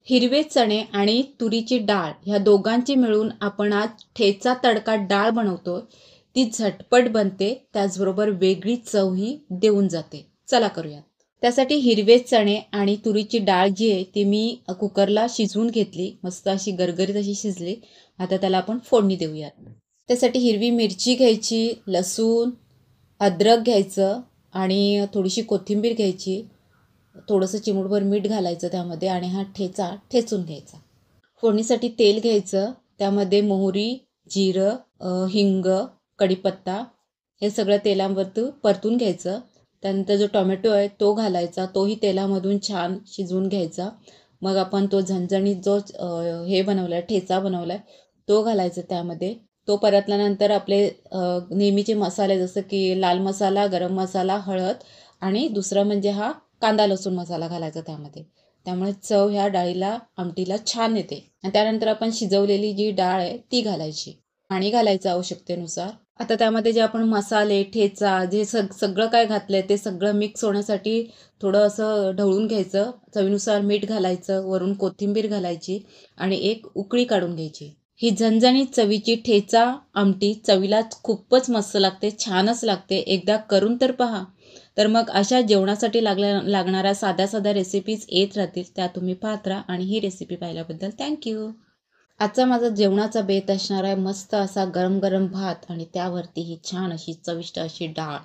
हिरवे चणे आणि तुरीची डाळ ह्या दोघांची मिळून आपण आज ठेचा तडका डाळ बनवतो. ती झटपट बनते, त्याचबरोबर वेगळी चवही देऊन जाते. चला करूयात. त्यासाठी हिरवे चणे आणि तुरीची डाळ जी आहे ती मी कुकरला शिजवून घेतली. मस्त अशी गरगरीत अशी शिजली. आता त्याला आपण फोडणी देऊयात. त्यासाठी हिरवी मिरची घ्यायची, लसूण, अद्रक घ्यायचं आणि थोडीशी कोथिंबीर घ्यायची. थोडंसं चिमूटभर मीठ घालायचं त्यामध्ये आणि हा ठेचा ठेचून घ्यायचा. फोडणीसाठी तेल घ्यायचं. त्यामध्ये मोहरी, जिरं, हिंग, कढीपत्ता हे सगळं तेलामध्ये परतून घ्यायचं. त्यानंतर जो टोमॅटो आहे तो घालायचा. तोही तेलामधून छान शिजवून घ्यायचा. मग आपण तो झणझणीत जो हे बनवला आहे, ठेचा बनवला आहे तो घालायचा त्यामध्ये. तो परतल्यानंतर आपले नेहमीचे मसाले जसं की लाल मसाला, गरम मसाला, हळद आणि दुसरं म्हणजे हा कांदा लसूण मसाला घालायचा त्यामध्ये. त्यामुळे चव ह्या डाळीला आमटीला छान येते. आणि त्यानंतर आपण शिजवलेली जी डाळ आहे ती घालायची. पाणी घालायचं आवश्यकतेनुसार. आता त्यामध्ये जे आपण मसाले, ठेचा जे सगळं काय घातलंय ते सगळं मिक्स होण्यासाठी थोडं असं ढवळून घ्यायचं. चवीनुसार मीठ घालायचं, वरून कोथिंबीर घालायची आणि एक उकळी काढून घ्यायची. ही झणझणीत चवीची ठेचा आमटी चवीला खूपच मस्त लागते, छानच लागते. एकदा करून तर पहा. तर मग अशा जेवणासाठी लागणाऱ्या साध्या साध्या रेसिपीज येत राहतील, त्या तुम्ही पाहत राहा. आणि ही रेसिपी पाहिल्याबद्दल थँक्यू. आजचा माझा जेवणाचा बेत असणार आहे मस्त असा गरम गरम भात आणि त्यावरती ही छान अशी चविष्ट अशी डाळ.